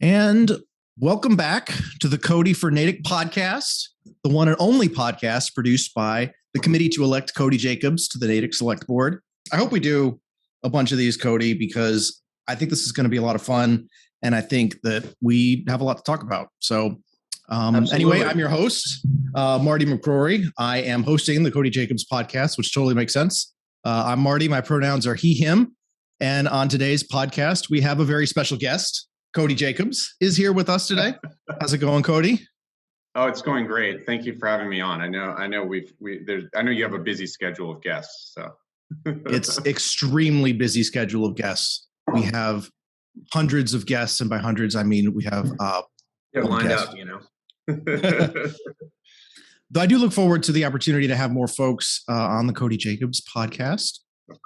And welcome back to the Cody for Natick podcast, the one for Natick podcast, the one and only podcast produced by the committee to elect Cody Jacobs to the Natick Select Board. I hope we do a bunch of these, Cody, because I think this is going to be a lot of fun, and I think that we have a lot to talk about. So anyway, I'm your host, Marty McCrory. I am hosting the Cody Jacobs podcast, which totally makes sense. I'm Marty. My pronouns are he, him. And on today's podcast, we have a very special guest. Cody Jacobs is here with us today. How's it going, Cody? Oh, it's going great. Thank you for having me on. I know I know you have a busy schedule of guests, so it's extremely busy schedule of guests. We have hundreds of guests, and by hundreds, I mean we have lined up, you know. Though I do look forward to the opportunity to have more folks on the Cody Jacobs podcast.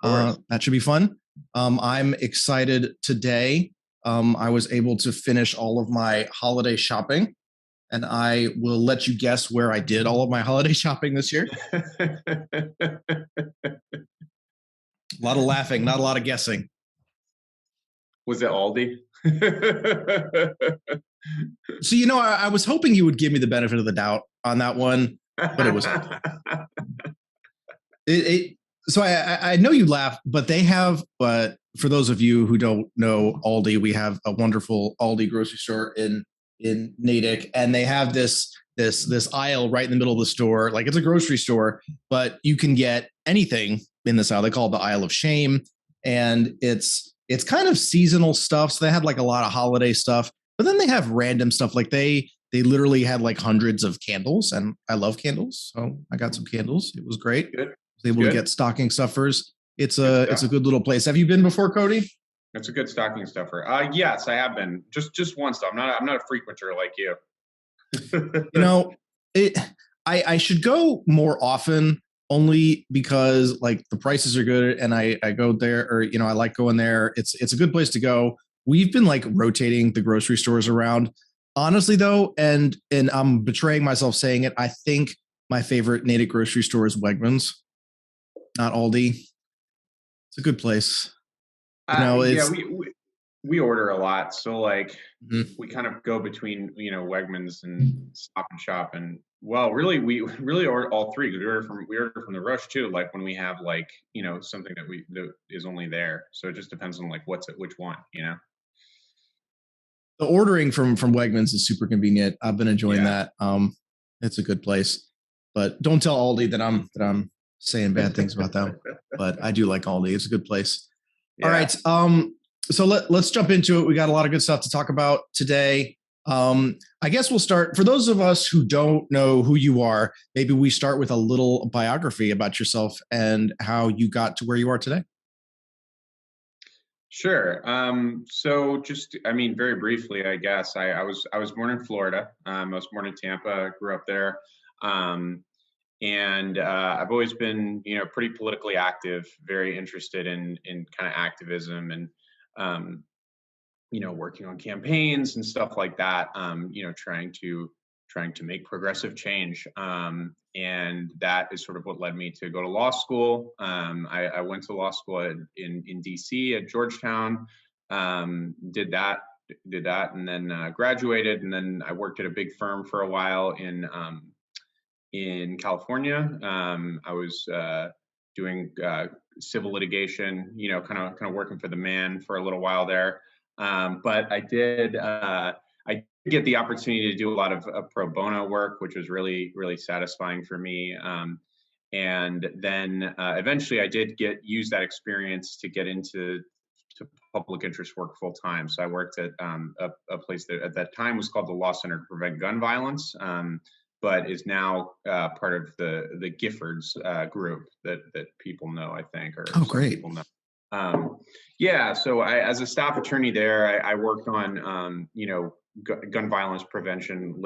That should be fun. I'm excited today. I was able to finish all of my holiday shopping, and I will let you guess where I did all of my holiday shopping this year. A lot of laughing, not a lot of guessing. Was it Aldi? So, I was hoping you would give me the benefit of the doubt on that one, but it was Aldi. So I know you laugh, but they have, but for those of you who don't know Aldi, we have a wonderful Aldi grocery store in Natick, and they have this aisle right in the middle of the store. Like, it's a grocery store, but you can get anything in this aisle. They call it the aisle of shame, and it's kind of seasonal stuff. So they had like a lot of holiday stuff, but then they have random stuff. Like they literally had like hundreds of candles, and I love candles, so I got some candles. It was great. Good. Able to get stocking stuffers. It's a good little place. Have you been before, Cody? It's a good stocking stuffer. Yes, I have been. Just once though. I'm not a frequenter like you. I should go more often, only because like the prices are good, and I go there, or I like going there. It's a good place to go. We've been like rotating the grocery stores around. Honestly though, and I'm betraying myself saying it, I think my favorite Natick grocery store is Wegmans. Not Aldi. It's a good place. We order a lot, so like we kind of go between Wegmans and Stop and Shop, and really we order all three. We order from the Rush too. Like when we have like something that is only there, so it just depends on like what's at which one. The ordering from Wegmans is super convenient. I've been enjoying that. It's a good place, but don't tell Aldi that I'm saying bad things about them, but I do like Aldi. It's a good place. Yeah. All right. So let's jump into it. We got a lot of good stuff to talk about today. I guess we'll start, for those of us who don't know who you are, maybe we start with a little biography about yourself and how you got to where you are today. Sure. So just, very briefly, I guess I was born in Florida. I was born in Tampa, grew up there. And I've always been, pretty politically active, very interested in kind of activism and, working on campaigns and stuff like that. Trying to make progressive change. And that is sort of what led me to go to law school. I went to law school in DC at Georgetown. Did that, and then graduated, and then I worked at a big firm for a while in California. I was doing civil litigation, kind of working for the man for a little while there. But I did get the opportunity to do a lot of pro bono work, which was really, really satisfying for me. And then eventually I did use that experience to get into public interest work full time. So I worked at a place that at that time was called the Law Center to Prevent Gun Violence. But is now part of the Giffords group that people know, I think. Or great. People know. So I, as a staff attorney there, I worked on, gun violence prevention,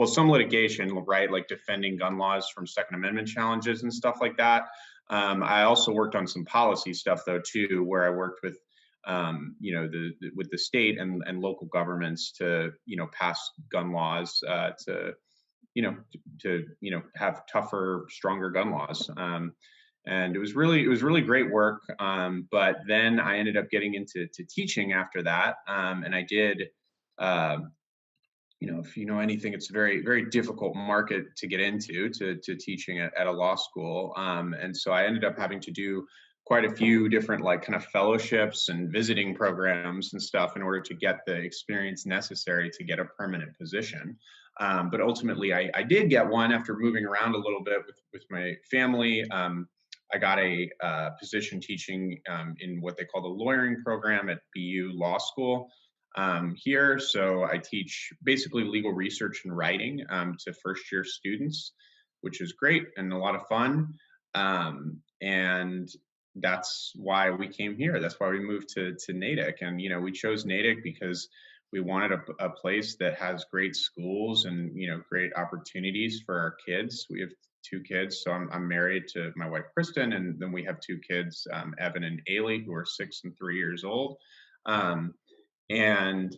some litigation, right? Like defending gun laws from Second Amendment challenges and stuff like that. I also worked on some policy stuff though, too, where I worked with, with the state and local governments to, pass gun laws, to have tougher, stronger gun laws. And it was really great work. But then I ended up getting into teaching after that. And I did uh, if you know anything, it's a very, very difficult market to get into to teaching at a law school. And so I ended up having to do quite a few different like kind of fellowships and visiting programs and stuff in order to get the experience necessary to get a permanent position. But ultimately, I did get one after moving around a little bit with my family. I got a position teaching in what they call the lawyering program at BU Law School here. So I teach basically legal research and writing to first year students, which is great and a lot of fun. And that's why we came here. That's why we moved to Natick. And, we chose Natick because we wanted a place that has great schools and, great opportunities for our kids. We have two kids. So I'm married to my wife, Kristen, and then we have two kids, Evan and Ailey, who are 6 and 3 years old. Um, and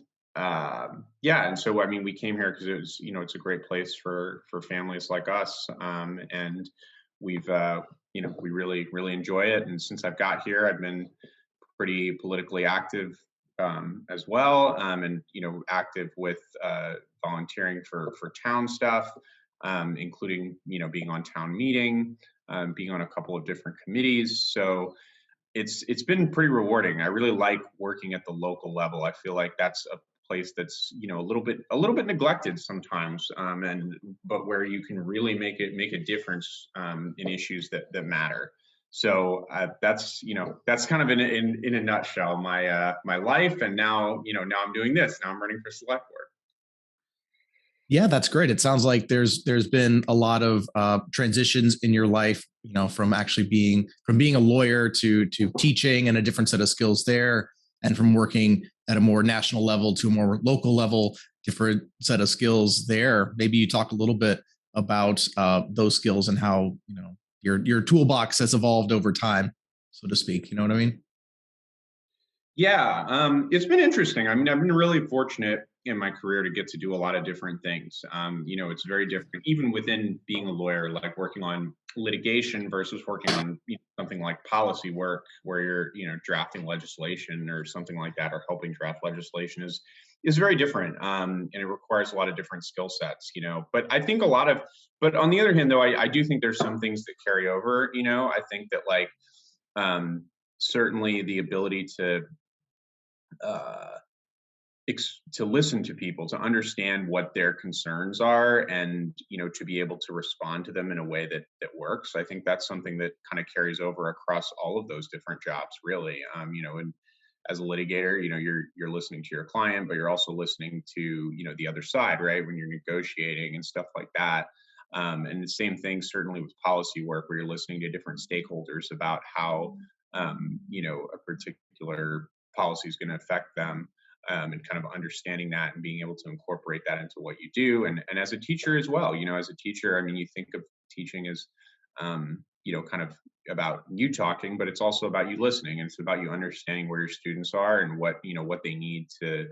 yeah, and so I mean, we came here because it was, it's a great place for families like us, and we've, we really enjoy it. And since I've got here, I've been pretty politically active as well, and active with volunteering for town stuff, including being on town meeting, being on a couple of different committees. So it's been pretty rewarding. I really like working at the local level. I feel like that's a place that's a little bit neglected sometimes, but where you can really make a difference in issues that matter. So that's kind of in a nutshell my life. And now now I'm doing this. Now I'm running for select board. Yeah, that's great. It sounds like there's been a lot of transitions in your life, from actually being a lawyer to teaching and a different set of skills there, and from working at a more national level to a more local level, different set of skills there. Maybe you talk a little bit about those skills and how your toolbox has evolved over time, so to speak. You know what I mean? Yeah, it's been interesting. I mean, I've been really fortunate in my career to get to do a lot of different things. It's very different, even within being a lawyer, like working on litigation versus working on something like policy work, where you're, drafting legislation or something like that, or helping draft legislation is very different, and it requires a lot of different skill sets. But I think but on the other hand, though, I do think there's some things that carry over. I think that like certainly the ability uh, to listen to people, to understand what their concerns are, and to be able to respond to them in a way that works. I think that's something that kind of carries over across all of those different jobs, really. And as a litigator, you're listening to your client, but you're also listening to the other side, right, when you're negotiating and stuff like that. And the same thing certainly with policy work, where you're listening to different stakeholders about how a particular policy is going to affect them, and kind of understanding that and being able to incorporate that into what you do. And as a teacher as well, as a teacher, I mean, you think of teaching as, kind of about you talking, but it's also about you listening, and it's about you understanding where your students are and what they need to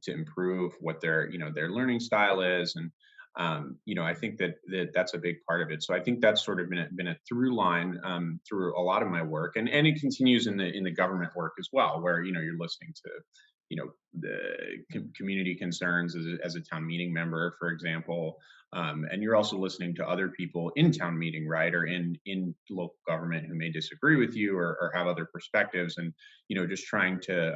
improve, what their learning style is. And I think that's a big part of it. So I think that's sort of been a through line through a lot of my work, and it continues in the government work as well, where you're listening to the community concerns as a town meeting member, for example, and you're also listening to other people in town meeting, right, or in local government who may disagree with you, or have other perspectives, and just trying to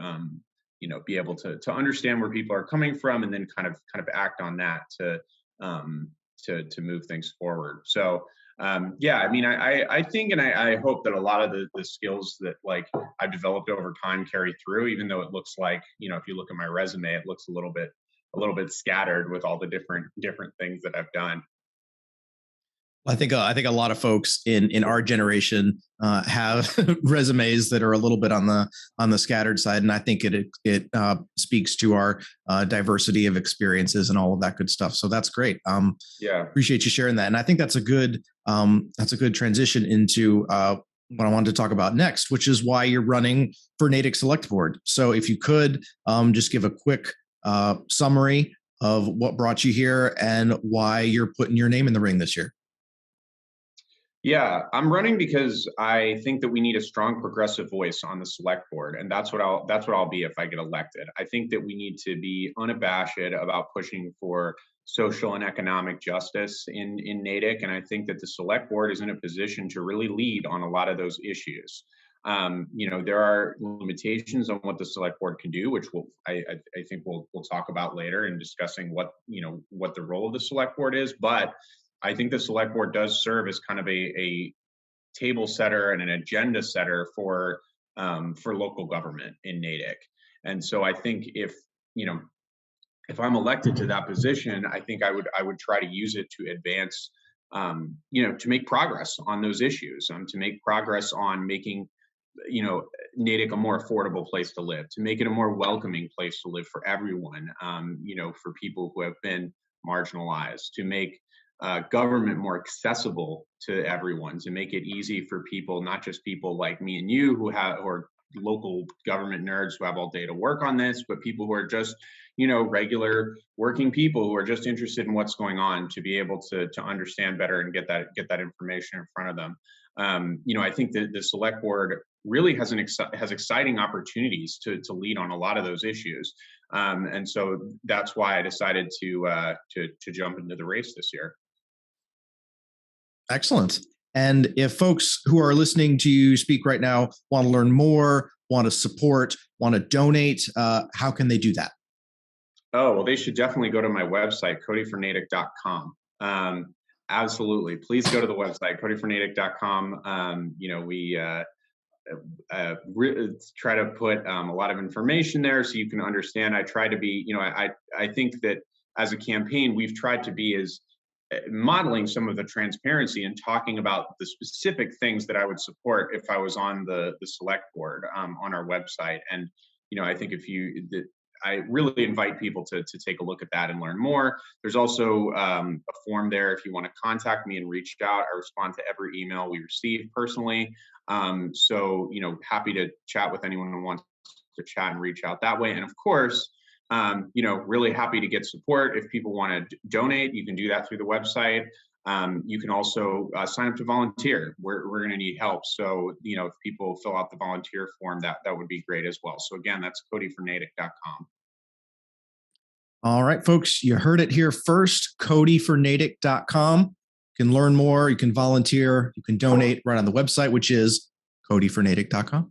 be able to understand where people are coming from, and then kind of act on that to move things forward. So yeah, I mean, I think, and I hope that a lot of the skills that like I've developed over time carry through, even though it looks like, if you look at my resume, it looks a little bit scattered with all the different things that I've done. I think a lot of folks in our generation have resumes that are a little bit on the scattered side, and I think it speaks to our diversity of experiences and all of that good stuff. So that's great. Yeah, appreciate you sharing that, and I think that's a good transition into what I wanted to talk about next, which is why you're running for Natick Select Board. So if you could just give a quick summary of what brought you here and why you're putting your name in the ring this year. Yeah, I'm running because I think that we need a strong progressive voice on the select board, and that's what I'll be if I get elected. I think that we need to be unabashed about pushing for social and economic justice in Natick, and I think that the select board is in a position to really lead on a lot of those issues. There are limitations on what the select board can do, which I think we'll talk about later in discussing what the role of the select board is, but I think the select board does serve as kind of a table setter and an agenda setter for local government in Natick. And so I think you know if I'm elected to that position, I think I would try to use it to advance, to make progress on those issues, to make progress on making Natick a more affordable place to live, to make it a more welcoming place to live for everyone, for people who have been marginalized, to make government more accessible to everyone, to make it easy for people, not just people like me and you or local government nerds who have all day to work on this, but people who are just, regular working people who are just interested in what's going on, to be able to understand better and get that information in front of them. I think that the select board really has exciting opportunities to lead on a lot of those issues, and so that's why I decided to jump into the race this year. Excellent. And if folks who are listening to you speak right now want to learn more, want to support, want to donate, how can they do that? Oh, well, they should definitely go to my website, codyfornatick.com. Absolutely. Please go to the website, codyfornatick.com. We try to put a lot of information there so you can understand. I try to be, I think that as a campaign, we've tried to be as modeling some of the transparency and talking about the specific things that I would support if I was on the select board on our website. And, I think I really invite people to take a look at that and learn more. There's also a form there if you want to contact me and reach out. I respond to every email we receive personally. So, happy to chat with anyone who wants to chat and reach out that way. And of course, really happy to get support. If people want to donate, you can do that through the website. You can also sign up to volunteer. We're going to need help. So, if people fill out the volunteer form, that would be great as well. So again, that's codyfornatick.com. All right, folks, you heard it here first, codyfornatick.com. You can learn more, you can volunteer, you can donate right on the website, which is codyfornatick.com.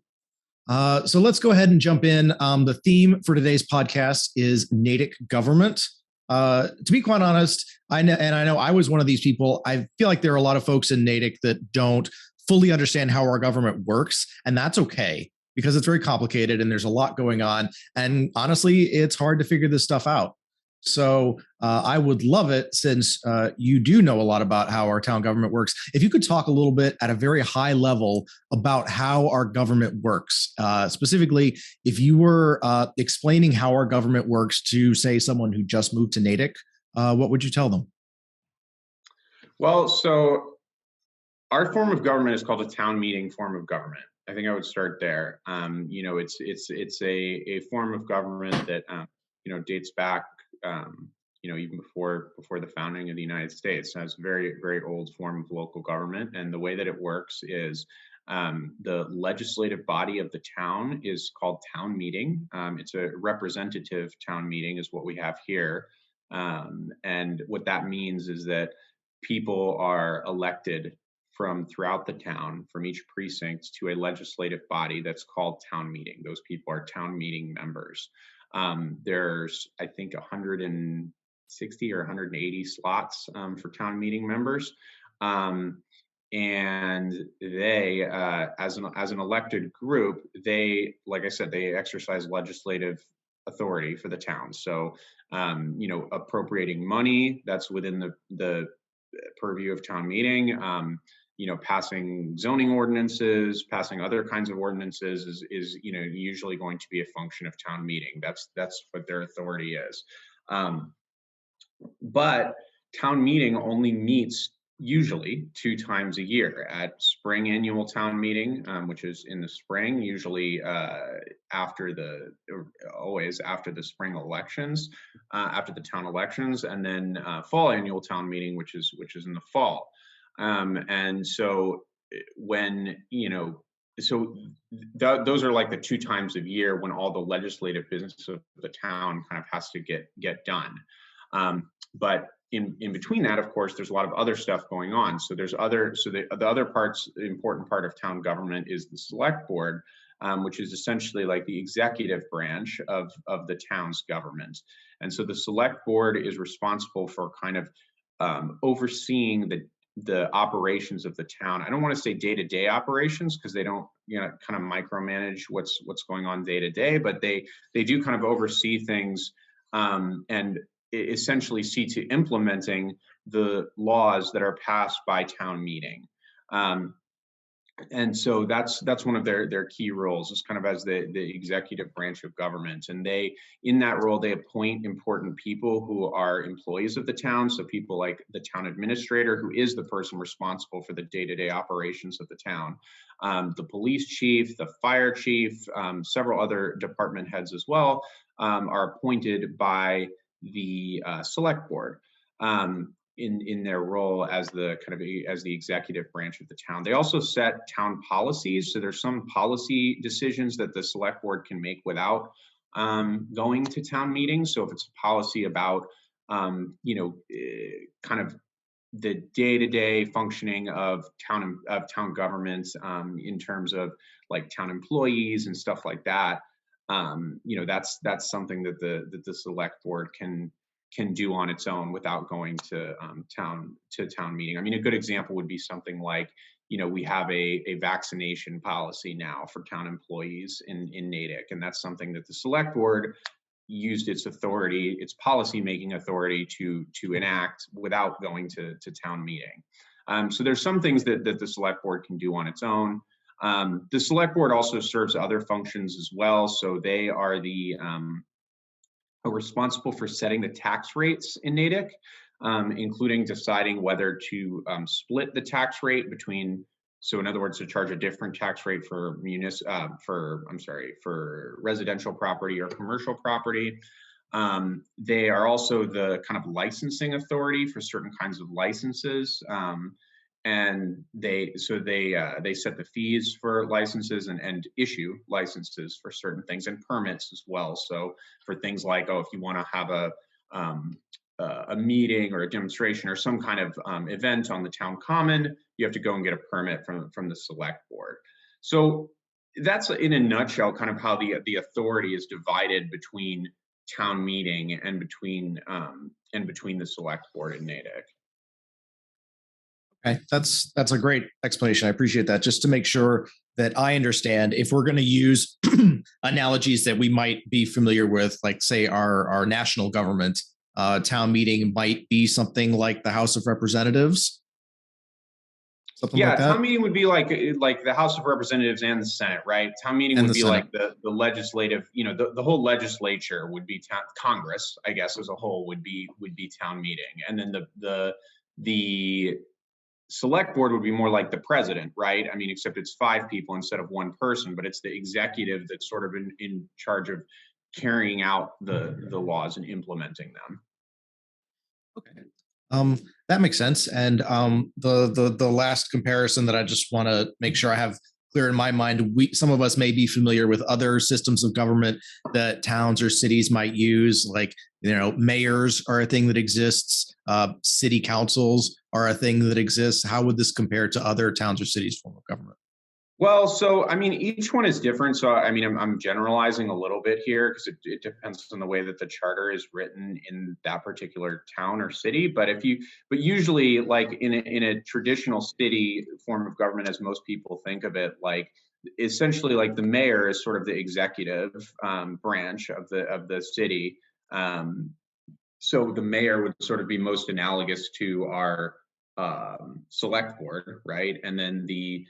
So let's go ahead and jump in. The theme for today's podcast is Natick government. To be quite honest, I know I was one of these people. I feel like there are a lot of folks in Natick that don't fully understand how our government works, and that's okay because it's very complicated and there's a lot going on. And honestly, it's hard to figure this stuff out. So I would love it, since you do know a lot about how our town government works, if you could talk a little bit at a very high level about how our government works. Specifically, if you were explaining how our government works to, say, someone who just moved to Natick, what would you tell them? Well, so our form of government is called a town meeting form of government. I think I would start there. It's a form of government that dates back even before the founding of the United States. It's a very, very old form of local government. And the way that it works is the legislative body of the town is called town meeting. It's a representative town meeting is what we have here. And what that means is that people are elected from throughout the town, from each precinct, to a legislative body that's called town meeting. Those people are town meeting members. There's, I think, 160 or 180 slots for town meeting members. And they, as an elected group, they, like I said, they exercise legislative authority for the town. So, appropriating money that's within the purview of town meeting. Passing zoning ordinances, passing other kinds of ordinances is usually going to be a function of town meeting. That's what their authority is. But town meeting only meets usually 2 times a year: at spring annual town meeting, which is in the spring, usually always after the spring elections, after the town elections, and then fall annual town meeting, which is in the fall. And so when, so those are like the two times of year when all the legislative business of the town kind of has to get done. But in between that, of course, there's a lot of other stuff going on. So there's the other parts, the important part of town government is the select board, which is essentially like the executive branch of the town's government. And so the select board is responsible for kind of overseeing the operations of the town. I don't want to say day-to-day operations because they don't, kind of micromanage what's going on day to day, but they do kind of oversee things, and essentially see to implementing the laws that are passed by town meeting. And so that's one of their key roles, is kind of as the executive branch of government. And in that role, they appoint important people who are employees of the town. So people like the town administrator, who is the person responsible for the day-to-day operations of the town, the police chief, the fire chief, several other department heads as well, are appointed by the select board. In their role as the executive branch of the town. They also set town policies. So there's some policy decisions that the select board can make without going to town meetings. So if it's a policy about kind of the day-to-day functioning of town government, in terms of like town employees and stuff like that, that's something that the select board can do on its own without going to town meeting. I mean, a good example would be something like, we have a vaccination policy now for town employees in Natick, and that's something that the select board used its authority, its policy making authority to enact without going to town meeting. So there's some things that the select board can do on its own. The select board also serves other functions as well. So they are are responsible for setting the tax rates in Natick, including deciding whether to split the tax rate between, so in other words, to charge a different tax rate for residential property or commercial property. They are also the kind of licensing authority for certain kinds of licenses. And they set the fees for licenses and issue licenses for certain things, and permits as well. So for things like, if you want to have a meeting or a demonstration or some kind of event on the town common, you have to go and get a permit from the select board. So that's in a nutshell kind of how the authority is divided between town meeting and between the select board in Natick. Okay, that's a great explanation. I appreciate that. Just to make sure that I understand, if we're going to use analogies that we might be familiar with, like say our national government, town meeting might be something like the House of Representatives. Something like that. Town meeting would be like the House of Representatives and the Senate, right? Town meeting would be like the legislative, the whole legislature would be Congress, I guess, as a whole would be town meeting, and then the select board would be more like the president, right? I mean, except it's 5 people instead of 1 person, but it's the executive that's sort of in charge of carrying out the laws and implementing them. Okay. That makes sense. And the last comparison that I just want to make sure I have clear in my mind, some of us may be familiar with other systems of government that towns or cities might use, like, mayors are a thing that exists, city councils are a thing that exists. How would this compare to other towns or cities' form of government? Well, so I mean, each one is different. So I mean, I'm generalizing a little bit here because it depends on the way that the charter is written in that particular town or city. But usually, like in a traditional city form of government, as most people think of it, like essentially, like the mayor is sort of the executive branch of the city. So the mayor would sort of be most analogous to our select board, right? And then the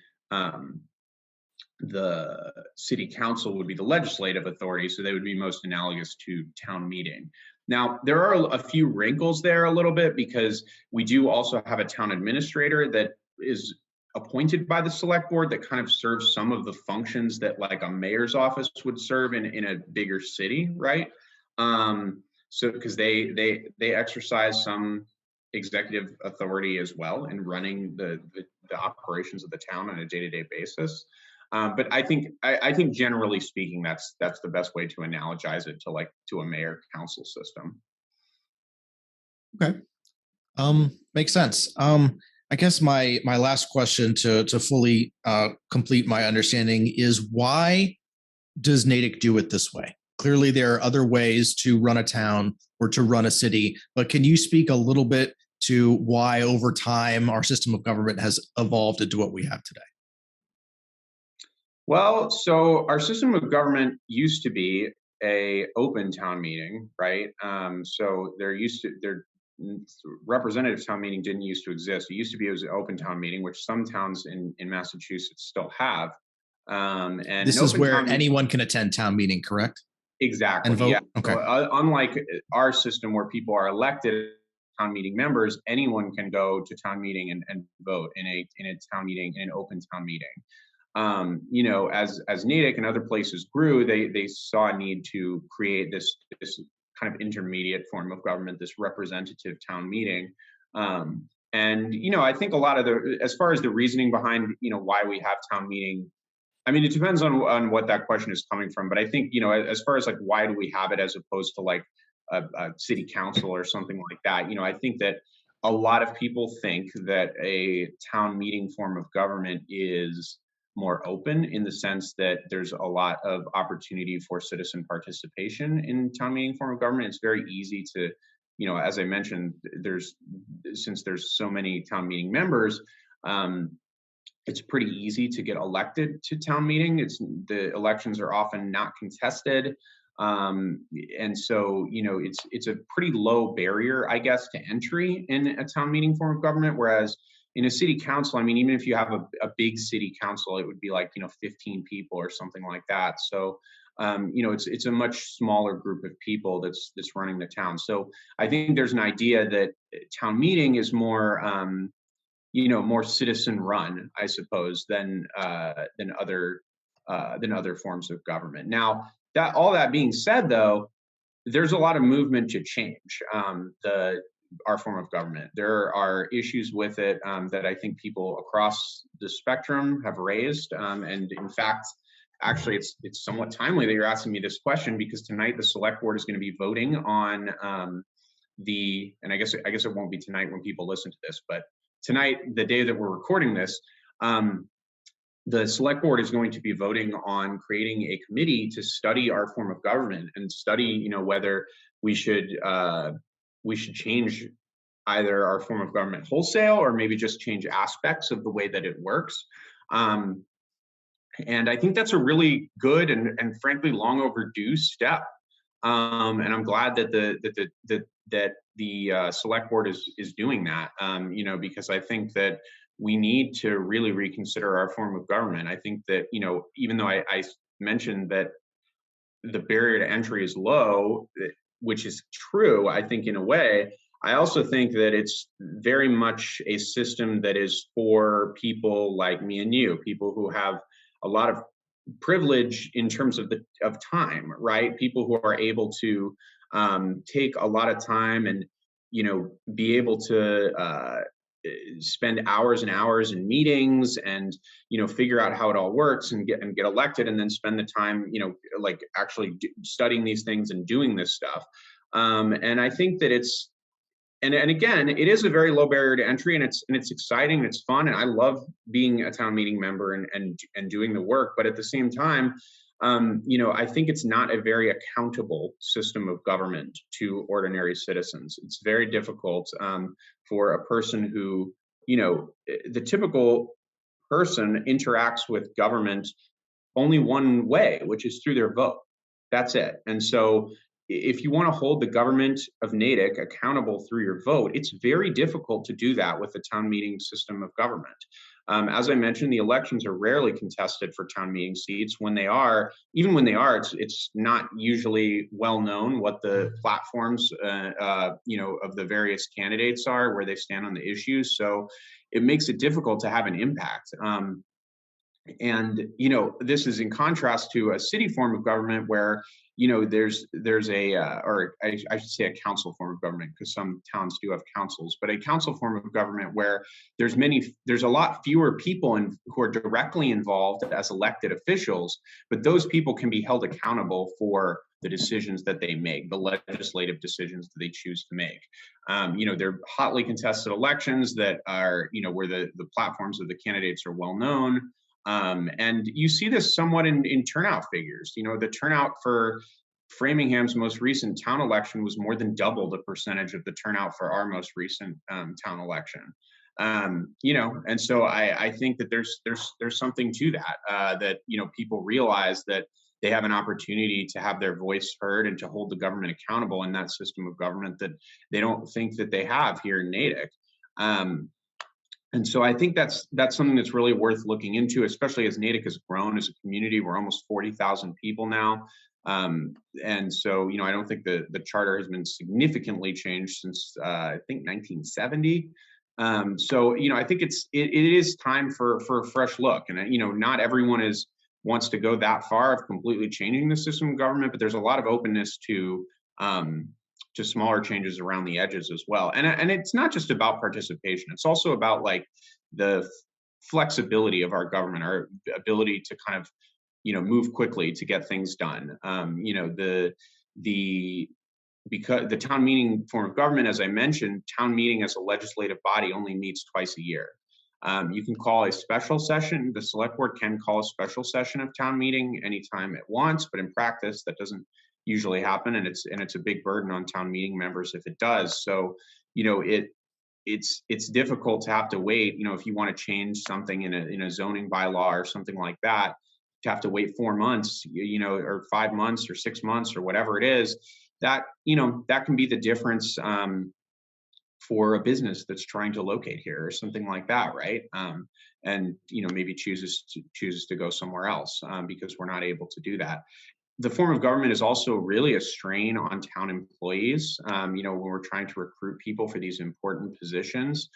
city council would be the legislative authority, so they would be most analogous to town meeting. Now, there are a few wrinkles there a little bit, because we do also have a town administrator that is appointed by the select board that kind of serves some of the functions that like a mayor's office would serve in a bigger city, right? So because they exercise some executive authority as well in running the operations of the town on a day-to-day basis. But I think generally speaking, that's the best way to analogize it to a mayor council system. Okay. Makes sense. I guess my last question to fully complete my understanding is, why does Natick do it this way? Clearly, there are other ways to run a town or to run a city, but can you speak a little bit to why over time our system of government has evolved into what we have today? Well, so our system of government used to be a open town meeting, right? So representative town meeting didn't used to exist. It used to be, it was an open town meeting, which some towns in Massachusetts still have. And This an is open where town anyone can attend town meeting, correct? exactly, And vote? yeah. Okay. So, unlike our system where people are elected town meeting members, anyone can go to town meeting and vote in a town meeting, in an open town meeting. As Natick and other places grew, they saw a need to create this kind of intermediate form of government, this representative town meeting. And I think a lot of as far as the reasoning behind why we have town meeting, I mean, it depends on what that question is coming from. But I think as far as like why do we have it as opposed to like a city council or something like that, I think that a lot of people think that a town meeting form of government is more open in the sense that there's a lot of opportunity for citizen participation in town meeting form of government. It's very easy to, as I mentioned, since there's so many town meeting members, it's pretty easy to get elected to town meeting. The elections are often not contested. And so, it's a pretty low barrier, I guess, to entry in a town meeting form of government. Whereas in a city council, I mean, even if you have a big city council, it would be like, 15 people or something like that. So, it's a much smaller group of people that's running the town. So I think there's an idea that town meeting is more, more citizen run, I suppose, than other forms of government. Now, all that being said, though, there's a lot of movement to change our form of government. There are issues with it that I think people across the spectrum have raised, and in fact, actually, it's somewhat timely that you're asking me this question, because tonight the select board is going to be voting on and I guess it won't be tonight when people listen to this, but tonight, the day that we're recording this, the select board is going to be voting on creating a committee to study our form of government and study, whether we should change either our form of government wholesale or maybe just change aspects of the way that it works. And I think that's a really good and frankly long overdue step. And I'm glad that the select board is doing that. Because I think that we need to really reconsider our form of government. I think that even though I mentioned that the barrier to entry is low, which is true, I think in a way, I also think that it's very much a system that is for people like me and you, people who have a lot of privilege in terms of time, right? People who are able to take a lot of time and be able to spend hours and hours in meetings and figure out how it all works and get elected, and then spend the time like actually studying these things and doing this stuff. And I think that it's and again, it is a very low barrier to entry, and it's exciting and it's fun, and I love being a town meeting member and doing the work. But at the same time, I think it's not a very accountable system of government to ordinary citizens. It's very difficult for a person who, the typical person interacts with government only one way, which is through their vote. That's it. And so if you want to hold the government of Natick accountable through your vote, it's very difficult to do that with the town meeting system of government. As I mentioned, the elections are rarely contested for town meeting seats. When they are, it's not usually well known what the platforms, of the various candidates are, where they stand on the issues. So it makes it difficult to have an impact. And this is in contrast to a city form of government where there's a or I should say a council form of government, because some towns do have councils, but a council form of government where there's a lot fewer people who are directly involved as elected officials, but those people can be held accountable for the decisions that they make, the legislative decisions that they choose to make. They're hotly contested elections that are, where the platforms of the candidates are well known. And you see this somewhat in turnout figures. The turnout for Framingham's most recent town election was more than double the percentage of the turnout for our most recent town election. And so I think that there's something to that, that people realize that they have an opportunity to have their voice heard and to hold the government accountable in that system of government that they don't think that they have here in Natick. And so I think that's something that's really worth looking into, especially as Natick has grown as a community. We're almost 40,000 people now. And so, I don't think the charter has been significantly changed since, I think 1970. So, I think it is time for a fresh look. And, not everyone wants to go that far of completely changing the system of government, but there's a lot of openness to smaller changes around the edges as well. And it's not just about participation. It's also about like the flexibility of our government, our ability to kind of, move quickly to get things done. Because the town meeting form of government, as I mentioned, town meeting as a legislative body only meets twice a year. You can call a special session. The select board can call a special session of town meeting anytime it wants, but in practice, that doesn't usually happen, and it's a big burden on town meeting members if it does. So, it's difficult to have to wait. If you want to change something in a zoning bylaw or something like that, to have to wait 4 months, or 5 months or 6 months or whatever it is. That that can be the difference. For a business that's trying to locate here or something like that, right? And maybe chooses to go somewhere else because we're not able to do that. The form of government is also really a strain on town employees. When we're trying to recruit people for these important positions,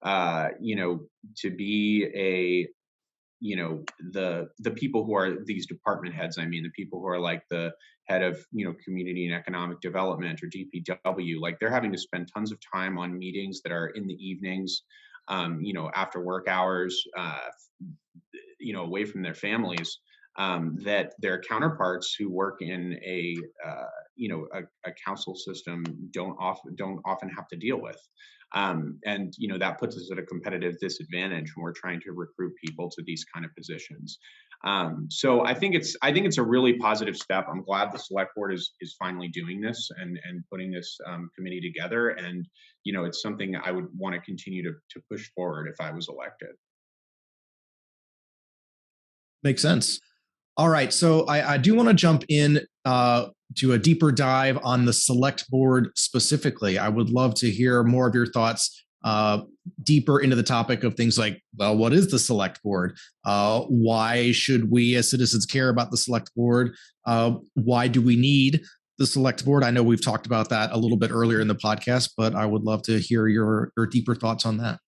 to be the people who are these department heads, the people who are like the head of community and economic development or DPW, like they're having to spend tons of time on meetings that are in the evenings, after work hours, away from their families, that their counterparts who work in a council system don't often have to deal with. And that puts us at a competitive disadvantage when we're trying to recruit people to these kind of positions. So I think it's a really positive step. I'm glad the select board is finally doing this and putting this committee together. And it's something I would want to continue to push forward if I was elected. Makes sense. All right, so I do want to jump in to a deeper dive on the select board specifically. I would love to hear more of your thoughts deeper into the topic of things like, well, what is the select board? Why should we as citizens care about the select board? Why do we need the select board? I know we've talked about that a little bit earlier in the podcast, but I would love to hear your deeper thoughts on that.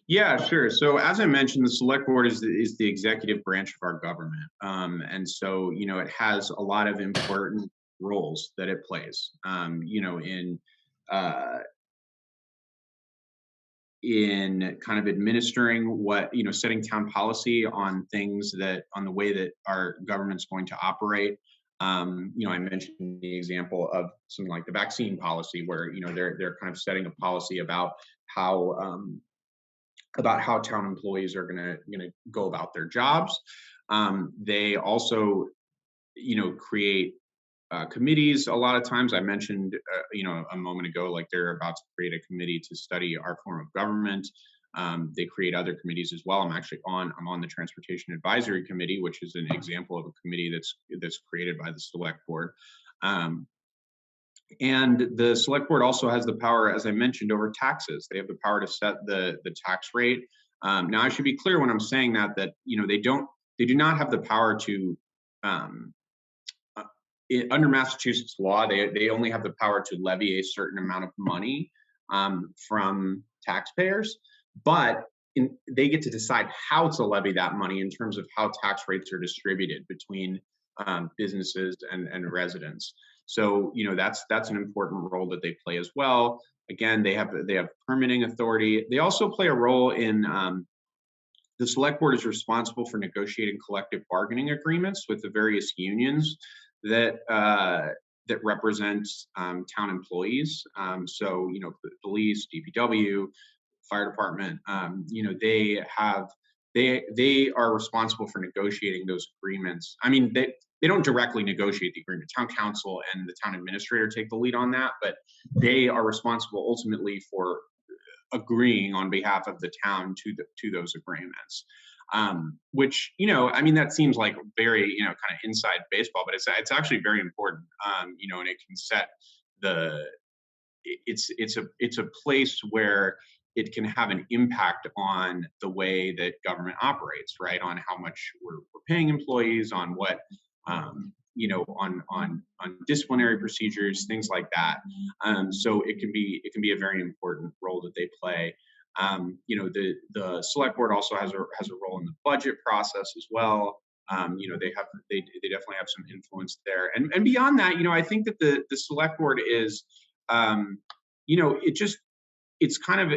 Yeah, sure. So as I mentioned, the select board is the executive branch of our government. And so, it has a lot of important roles that it plays, in kind of administering setting town policy on on the way that our government's going to operate. I mentioned the example of something like the vaccine policy where, they're kind of setting a policy about how town employees are going to go about their jobs. They also, create committees. A lot of times, I mentioned, a moment ago, like they're about to create a committee to study our form of government. They create other committees as well. I'm on the Transportation Advisory Committee, which is an example of a committee that's created by the select board. And the select board also has the power, as I mentioned, over taxes. They have the power to set the tax rate. Now, I should be clear when I'm saying that they do not have the power to, under Massachusetts law, they only have the power to levy a certain amount of money from taxpayers, but they get to decide how to levy that money in terms of how tax rates are distributed between businesses and residents. So, that's an important role that they play as well. Again, they have permitting authority. They also play a role in the select board is responsible for negotiating collective bargaining agreements with the various unions that represent town employees. So, police, DPW, fire department. They are responsible for negotiating those agreements. I mean, they don't directly negotiate the agreement. Town council and the town administrator take the lead on that, but they are responsible ultimately for agreeing on behalf of the town to those agreements. Which, I mean, that seems like very, kind of inside baseball, but it's actually very important. And it can set it's a place where it can have an impact on the way that government operates, right? On how much we're paying employees, on what, on disciplinary procedures, things like that. So it can be a very important role that they play. The select board also has a role in the budget process as well. They definitely have some influence there. And beyond that, I think that the select board is, it's kind of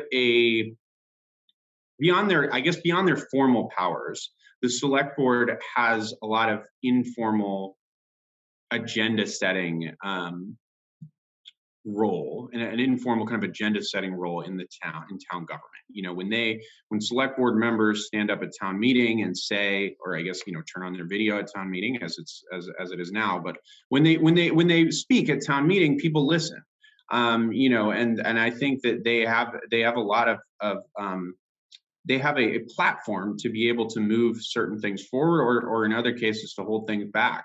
beyond their formal powers. The select board has a lot of informal agenda setting role, and an informal kind of agenda setting role in town government. When select board members stand up at town meeting and say, or I guess, turn on their video at town meeting as it is now, but when they speak at town meeting, people listen. And I think that they have a lot of they have a platform to be able to move certain things forward, or in other cases to hold things back.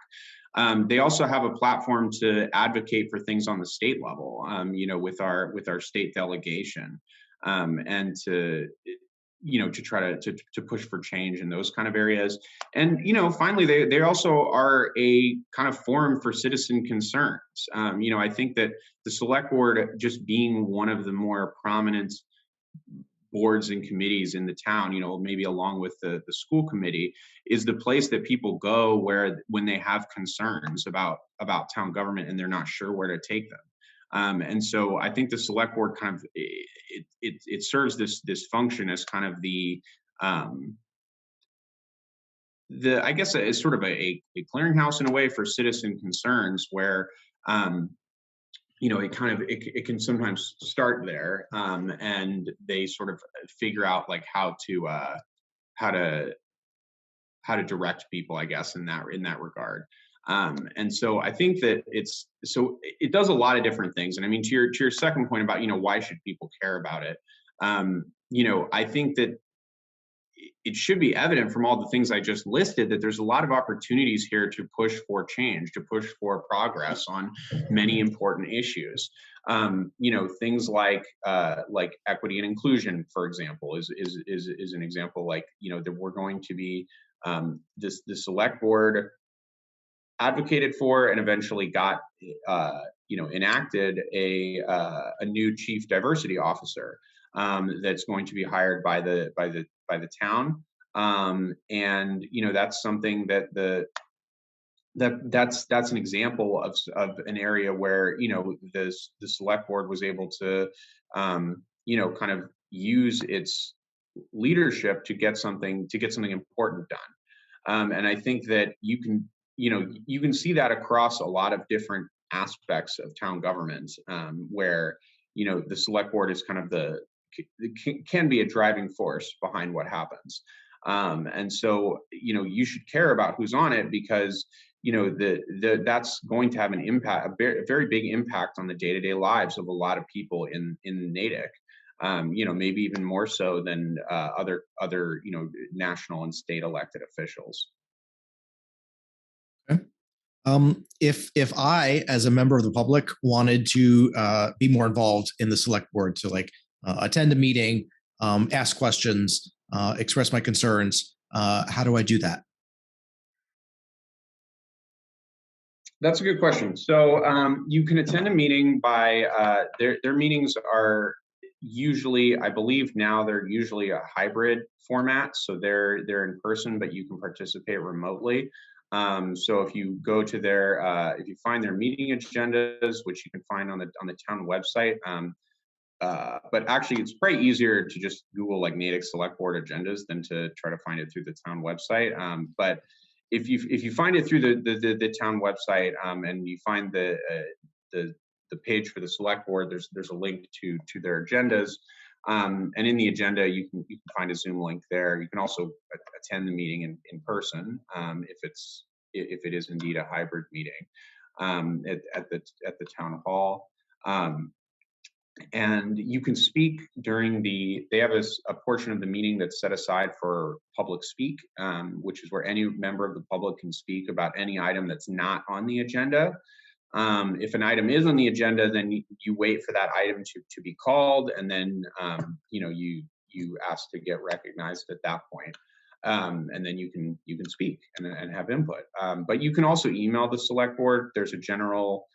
They also have a platform to advocate for things on the state level, with our state delegation, and to try to push for change in those kind of areas. And finally, they also are a kind of forum for citizen concerns. I think that the select board, just being one of the more prominent boards and committees in the town, maybe along with the school committee, is the place that people go when they have concerns about town government and they're not sure where to take them. And so I think the select board kind of it serves this function as kind of the I guess is sort of a clearinghouse in a way for citizen concerns, where it can sometimes start there, and they sort of figure out like how to direct people, I guess, in that regard. And so I think that it does a lot of different things. And I mean, to your second point about, why should people care about it? I think that it should be evident from all the things I just listed that there's a lot of opportunities here to push for change, to push for progress on many important issues. Things like equity and inclusion, for example, is an example. Like, that we're going to be the select board advocated for and eventually got enacted a new chief diversity officer that's going to be hired by the town, and that's something that's an example of an area where the select board was able to kind of use its leadership to get something important done. And I think that you can see that across a lot of different aspects of town government, where the select board is kind of can be a driving force behind what happens. And so you should care about who's on it, because that's going to have an impact, a very big impact on the day-to-day lives of a lot of people in Natick. Maybe even more so than other national and state elected officials. Okay. If I, as a member of the public, wanted to be more involved in the select board, to attend a meeting, ask questions, express my concerns, how do I do that? That's a good question. So you can attend a meeting by their meetings are usually, I believe now they're usually a hybrid format. So they're in person, but you can participate remotely. So if you go to their, if you find their meeting agendas, which you can find on the town website, but actually it's probably easier to just Google like Natick Select Board agendas than to try to find it through the town website. But if you find it through the town website, and you find the page for the select board, there's a link to their agendas. And in the agenda, you can find a Zoom link there. You can also attend the meeting in person, if it is indeed a hybrid meeting, at the town hall. And you can speak during they have a portion of the meeting that's set aside for public speak, which is where any member of the public can speak about any item that's not on the agenda. If an item is on the agenda, then you wait for that item to be called, and then you ask to get recognized at that point. And then you can speak and have input. But you can also email the select board. There's a general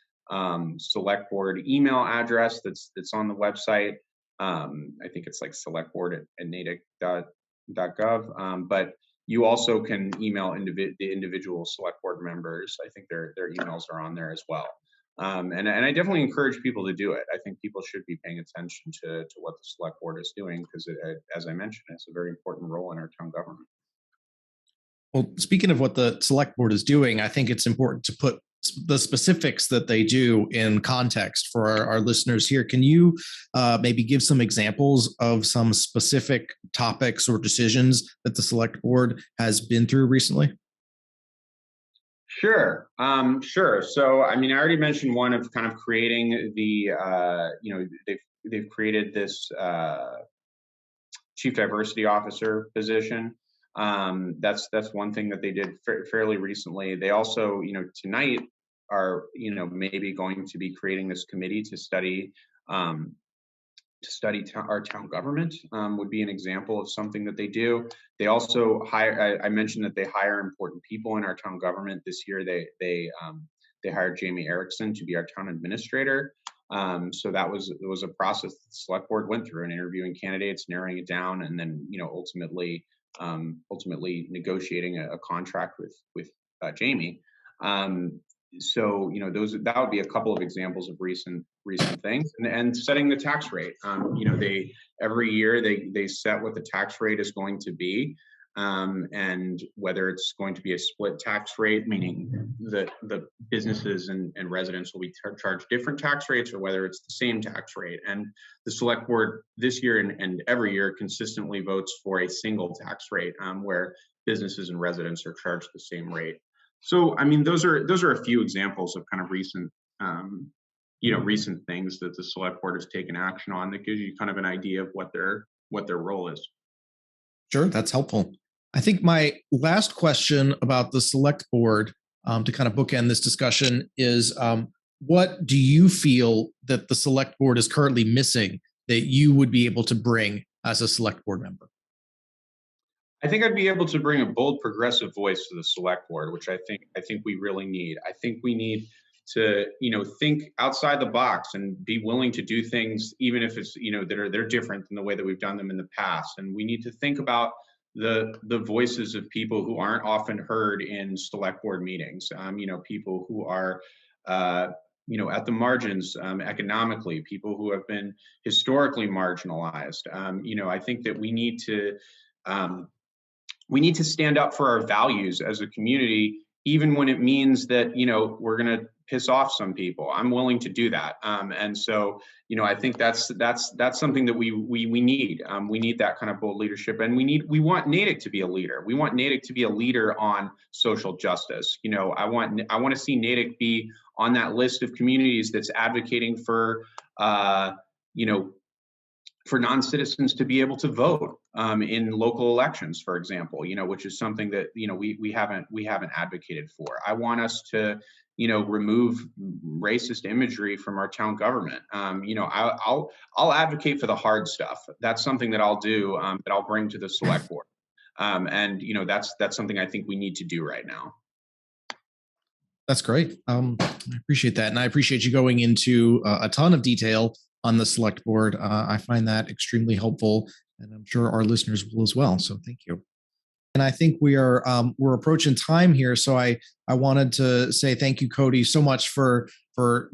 select board email address that's on the website. I think it's like selectboard@natick.gov. But you also can email the individual select board members. I think their emails are on there as well. And I definitely encourage people to do it. I think people should be paying attention to what the select board is doing, because as I mentioned, it's a very important role in our town government. Well, speaking of what the select board is doing, I think it's important to put the specifics that they do in context for our listeners here. Can you maybe give some examples of some specific topics or decisions that the select board has been through recently? Sure. So, I mean, I already mentioned one of kind of creating they've created this chief diversity officer position. That's one thing that they did fairly recently. They also, tonight are, maybe going to be creating this committee to study our town government. Would be an example of something that they do. They also hire. I mentioned that they hire important people in our town government. This year, they hired Jamie Erickson to be our town administrator. So that was a process that the select board went through in interviewing candidates, narrowing it down, and then ultimately negotiating a contract with Jamie. So that would be a couple of examples of recent things, and setting the tax rate. They every year they set what the tax rate is going to be, and whether it's going to be a split tax rate, meaning that the businesses and residents will be charged different tax rates, or whether it's the same tax rate. And the select board this year and every year consistently votes for a single tax rate, where businesses and residents are charged the same rate. So, I mean, those are a few examples of kind of recent things that the select board has taken action on, that gives you kind of an idea of what their role is. Sure, that's helpful. I think my last question about the select board, to kind of bookend this discussion, is what do you feel that the select board is currently missing that you would be able to bring as a select board member? I think I'd be able to bring a bold, progressive voice to the select board, which I think we really need. I think we need to, think outside the box and be willing to do things, even if it's, they're different than the way that we've done them in the past. And we need to think about the voices of people who aren't often heard in select board meetings. People who are, at the margins economically, people who have been historically marginalized. I think that we need to stand up for our values as a community, even when it means that, we're going to piss off some people. I'm willing to do that. And so, I think that's something that we need. We need that kind of bold leadership, and we want Natick to be a leader. We want Natick to be a leader on social justice. I want to see Natick be on that list of communities that's advocating for, for non-citizens to be able to vote in local elections, for example, which is something that we haven't advocated for. I want us to remove racist imagery from our town government. I'll advocate for the hard stuff. That's something that I'll do, that I'll bring to the select board, and that's something I think we need to do right now. That's great. I appreciate that, and I appreciate you going into a ton of detail on the select board. I find that extremely helpful, and I'm sure our listeners will as well. So thank you. And I think we're approaching time here. So I wanted to say thank you, Cody, so much for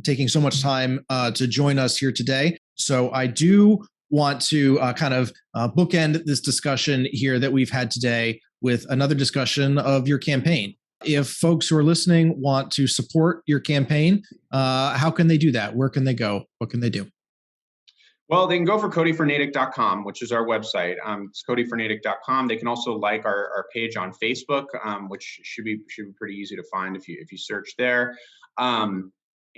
taking so much time to join us here today. So I do want to kind of bookend this discussion here that we've had today with another discussion of your campaign. If folks who are listening want to support your campaign, how can they do that? Where can they go? What can they do? Well, they can go for codyfornatick.com, which is our website. It's codyfornatick.com. They can also like our page on Facebook, which should be pretty easy to find if you search there.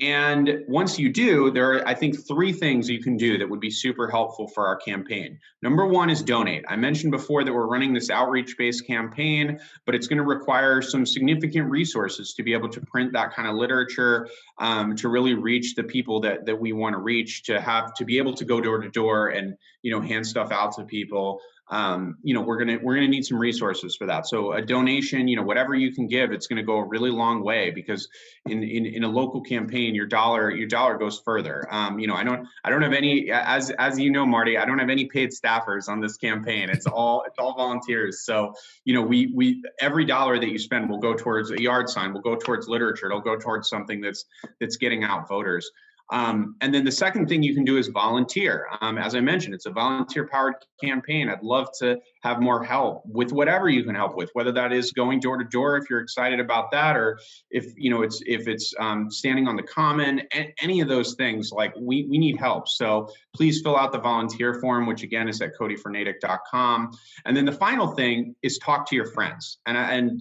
And once you do, there are, I think, 3 things you can do that would be super helpful for our campaign. Number 1 is donate. I mentioned before that we're running this outreach-based campaign, but it's going to require some significant resources to be able to print that kind of literature, to really reach the people that we want to reach, to be able to go door to door and hand stuff out to people. We're gonna need some resources for that. So a donation, whatever you can give, it's going to go a really long way, because in a local campaign, your dollar goes further. I don't have any, as you know, Marty, I don't have any paid staffers on this campaign. It's all volunteers. So we every dollar that you spend will go towards a yard sign, will go towards literature, it'll go towards something that's getting out voters. And then the second thing you can do is volunteer. As I mentioned, it's a volunteer-powered campaign. I'd love to have more help with whatever you can help with, whether that is going door to door if you're excited about that, or if it's standing on the common, any of those things. Like we need help. So please fill out the volunteer form, which again is at codyfornatick.com. And then the final thing is talk to your friends and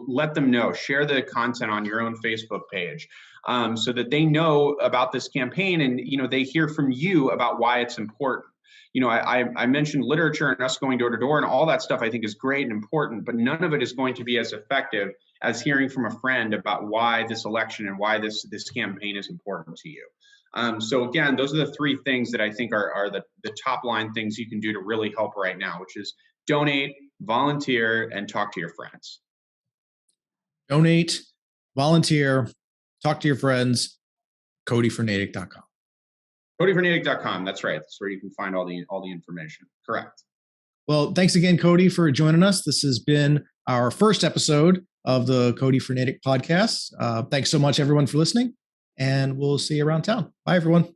let them know. Share the content on your own Facebook page. So that they know about this campaign and, they hear from you about why it's important. I mentioned literature and us going door to door and all that stuff I think is great and important, but none of it is going to be as effective as hearing from a friend about why this election and why this campaign is important to you. So again, those are the 3 things that I think are the top line things you can do to really help right now, which is donate, volunteer, and talk to your friends. Donate, volunteer, talk to your friends, codyfornatick.com. Codyfornatick.com. That's right. That's where you can find all the information. Correct. Well, thanks again, Cody, for joining us. This has been our first episode of the Cody for Natick podcast. Thanks so much, everyone, for listening, and we'll see you around town. Bye, everyone.